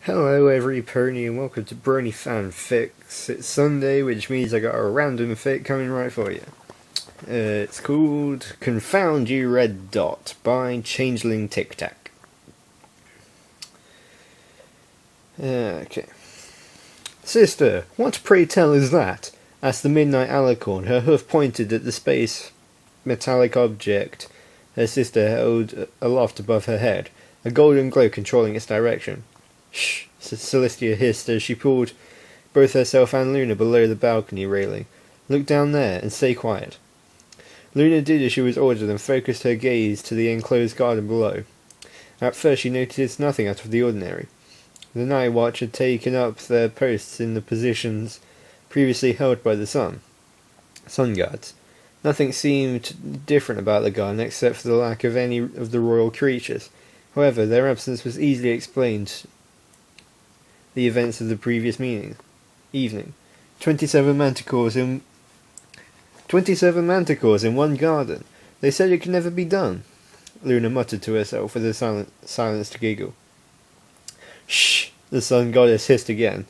Hello every pony and welcome to Brony FanFics. It's Sunday, which means I got a random fic coming right for you. It's called Confound You Red Dot by Changeling Tictac. Okay. Sister, what pray tell is that? Asked the midnight alicorn, her hoof pointed at the space metallic object her sister held aloft above her head, a golden glow controlling its direction. Shh, Celestia hissed as she pulled both herself and Luna below the balcony railing. Look down there and stay quiet. Luna did as she was ordered and focused her gaze to the enclosed garden below. At first she noticed nothing out of the ordinary. The night watch had taken up their posts in the positions previously held by the sun guards. Nothing seemed different about the garden except for the lack of any of the royal creatures. However, their absence was easily explained the events of the previous evening. 27 manticores in one garden. They said it could never be done. Luna muttered to herself with a silenced giggle. Shh! The sun goddess hissed again,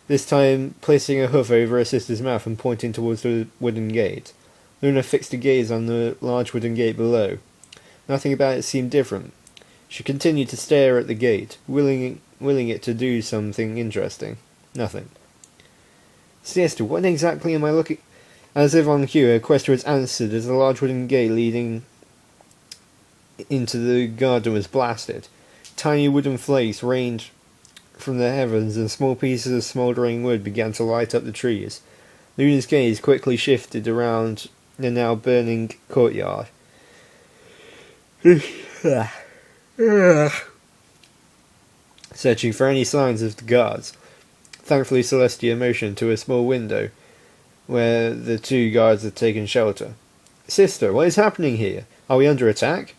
this time placing a hoof over her sister's mouth and pointing towards the wooden gate. Luna fixed a gaze on the large wooden gate below. Nothing about it seemed different. She continued to stare at the gate, willing it to do something interesting. Nothing. Siesta, what exactly am I looking... As if on cue, her question was answered as the large wooden gate leading into the garden was blasted. Tiny wooden flakes rained from the heavens and small pieces of smouldering wood began to light up the trees. Luna's gaze quickly shifted around the now burning courtyard. Searching for any signs of the guards. Thankfully, Celestia motioned to a small window where the two guards had taken shelter. Sister, what is happening here? Are we under attack?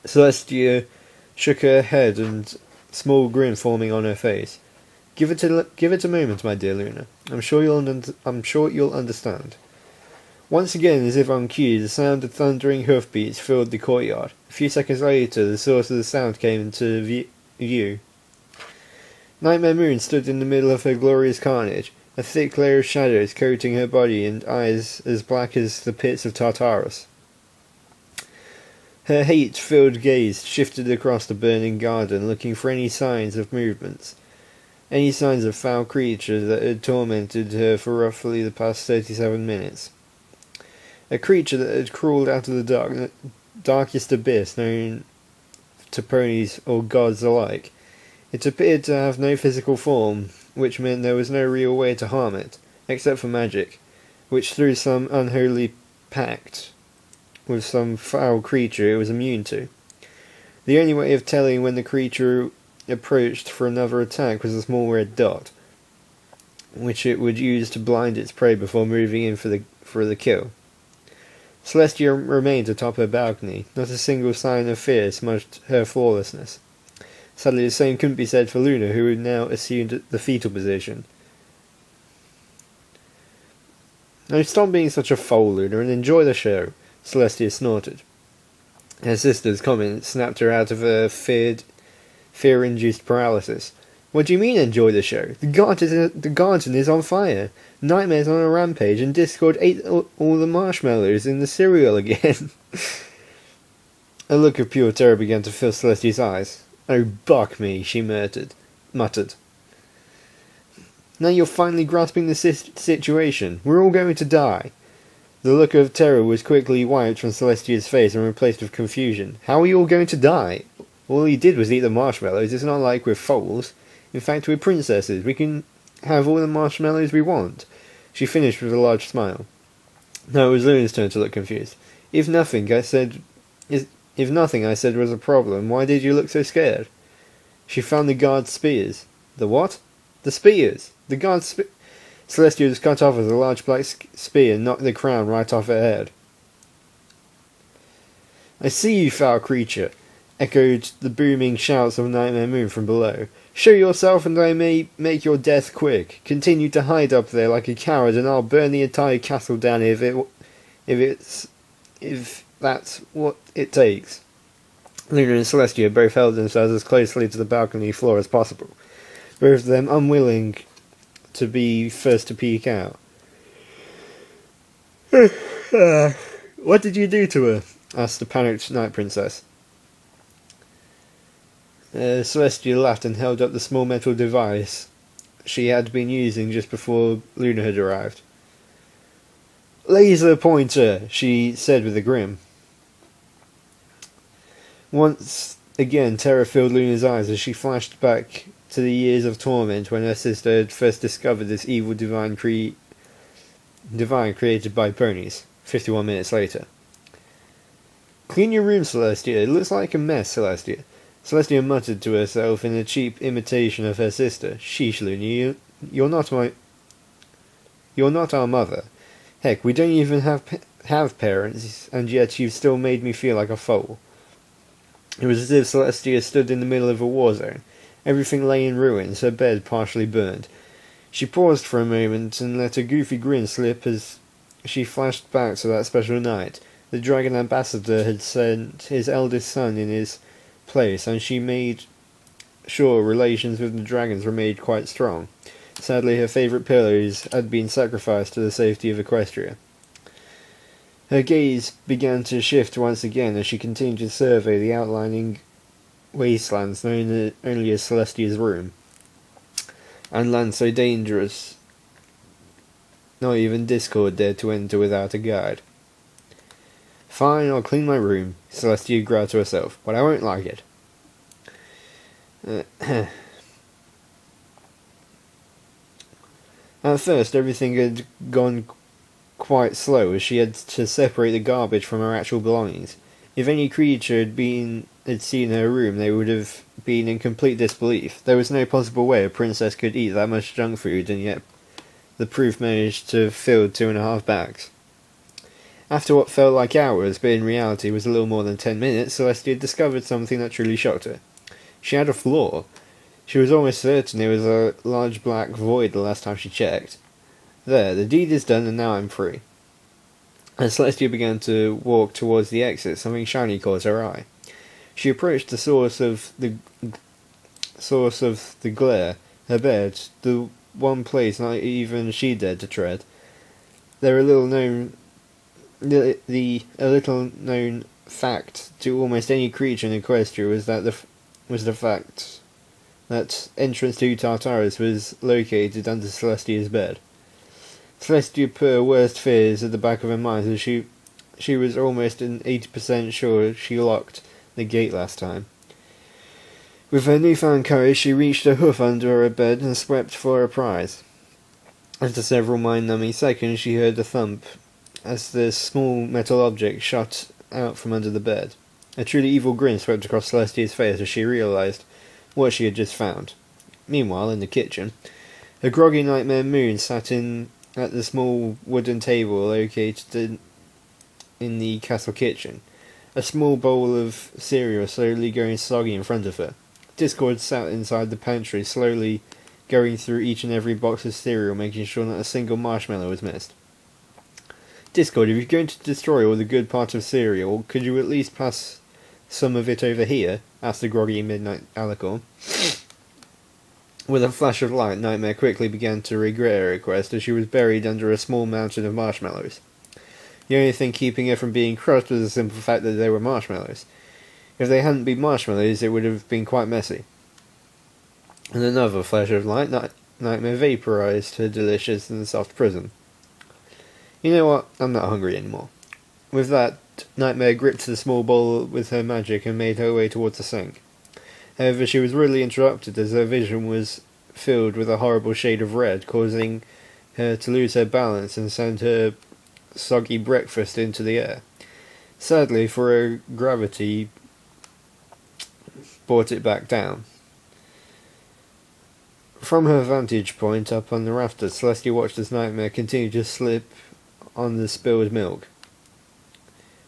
Celestia shook her head and small grin forming on her face. Give it a moment, my dear Luna. I'm sure you'll understand. Once again, as if on cue, the sound of thundering hoofbeats filled the courtyard. A few seconds later, the source of the sound came into view. Nightmare Moon stood in the middle of her glorious carnage, a thick layer of shadows coating her body and eyes as black as the pits of Tartarus. Her hate-filled gaze shifted across the burning garden, looking for any signs of movements, any signs of foul creature that had tormented her for roughly the past 37 minutes. A creature that had crawled out of the darkest abyss known to ponies or gods alike. It appeared to have no physical form, which meant there was no real way to harm it, except for magic, which through some unholy pact with some foul creature it was immune to. The only way of telling when the creature approached for another attack was a small red dot, which it would use to blind its prey before moving in for the kill. Celestia remained atop her balcony. Not a single sign of fear smudged her flawlessness. Sadly, the same couldn't be said for Luna, who had now assumed the fetal position. Now stop being such a fool, Luna, and enjoy the show, Celestia snorted. Her sister's comment snapped her out of her fear-induced paralysis. What do you mean, enjoy the show? The garden is on fire. Nightmare's on a rampage, and Discord ate all the marshmallows in the cereal again. A look of pure terror began to fill Celestia's eyes. Oh, buck me, she muttered. Now you're finally grasping the situation. We're all going to die. The look of terror was quickly wiped from Celestia's face and replaced with confusion. How are you all going to die? All he did was eat the marshmallows. It's not like we're foals. In fact, we're princesses. We can have all the marshmallows we want. She finished with a large smile. Now it was Luna's turn to look confused. If nothing I said was a problem, why did you look so scared? She found the guard's spears. The what? The spears! The guard's Celestia was cut off as a large black spear knocked the crown right off her head. I see you, foul creature! Echoed the booming shouts of Nightmare Moon from below. Show yourself and I may make your death quick. Continue to hide up there like a coward and I'll burn the entire castle down if that's what it takes. Luna and Celestia both held themselves as closely to the balcony floor as possible, both of them unwilling to be first to peek out. What did you do to her? Asked the panicked Night Princess. Celestia laughed and held up the small metal device she had been using just before Luna had arrived. Laser pointer, she said with a grin. Once again, terror filled Luna's eyes as she flashed back to the years of torment when her sister had first discovered this evil divine created by Bronies, 51 minutes later. Clean your room, Celestia. It looks like a mess, Celestia. Celestia muttered to herself in a cheap imitation of her sister. Sheesh, Luna, you're not our mother. Heck, we don't even have parents, and yet you've still made me feel like a fool. It was as if Celestia stood in the middle of a war zone. Everything lay in ruins, her bed partially burned. She paused for a moment and let a goofy grin slip as she flashed back to that special night. The Dragon Ambassador had sent his eldest son in his place, and she made sure relations with the dragons remained quite strong. Sadly, her favourite pillows had been sacrificed to the safety of Equestria. Her gaze began to shift once again as she continued to survey the outlining wastelands known only as Celestia's room, and land so dangerous not even Discord dared to enter without a guide. Fine, I'll clean my room, Celestia growled to herself, but I won't like it. At first, everything had gone quite slow as she had to separate the garbage from her actual belongings. If any creature had seen her room, they would have been in complete disbelief. There was no possible way a princess could eat that much junk food, and yet the proof managed to fill 2.5 bags. After what felt like hours, but in reality was a little more than 10 minutes, Celestia had discovered something that truly shocked her. She had a flaw. She was almost certain it was a large black void the last time she checked. There, the deed is done and now I'm free. As Celestia began to walk towards the exit, something shiny caught her eye. She approached the source of the glare, her bed, the one place not even she dared to tread. A little known fact to almost any creature in Equestria was the fact that entrance to Tartarus was located under Celestia's bed. Celestia put her worst fears at the back of her mind as she was almost 80% sure she locked the gate last time. With her newfound courage, she reached a hoof under her bed and swept for her prize. After several mind-numbing seconds, she heard a thump as the small metal object shot out from under the bed. A truly evil grin swept across Celestia's face as she realised what she had just found. Meanwhile, in the kitchen, a groggy nightmare moon sat at the small wooden table located in the castle kitchen, a small bowl of cereal slowly going soggy in front of her. Discord sat inside the pantry, slowly going through each and every box of cereal, making sure not a single marshmallow was missed. Discord, if you're going to destroy all the good parts of cereal, could you at least pass some of it over here? Asked the groggy midnight alicorn. With a flash of light, Nightmare quickly began to regret her request as she was buried under a small mountain of marshmallows. The only thing keeping her from being crushed was the simple fact that they were marshmallows. If they hadn't been marshmallows, it would have been quite messy. In another flash of light, Nightmare vaporized her delicious and soft prison. You know what? I'm not hungry anymore. With that, Nightmare gripped the small bowl with her magic and made her way towards the sink. However, she was rudely interrupted as her vision was filled with a horrible shade of red, causing her to lose her balance and send her soggy breakfast into the air. Sadly, for her gravity brought it back down. From her vantage point up on the rafters, Celestia watched as Nightmare continued to slip on the spilled milk.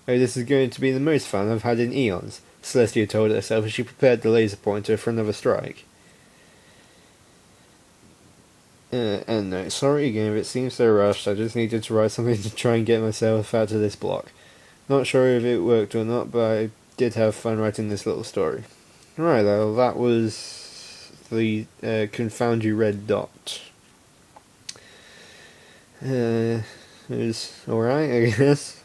Oh, this is going to be the most fun I've had in eons, Celestia told herself as she prepared the laser pointer for another strike. And no, sorry again if it seems so rushed, I just needed to write something to try and get myself out of this block. Not sure if it worked or not, but I did have fun writing this little story. Right, well, that was the Confound You Red Dot. It was alright, I guess.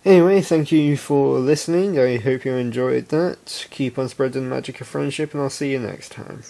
Anyway, thank you for listening. I hope you enjoyed that. Keep on spreading the magic of friendship, and I'll see you next time.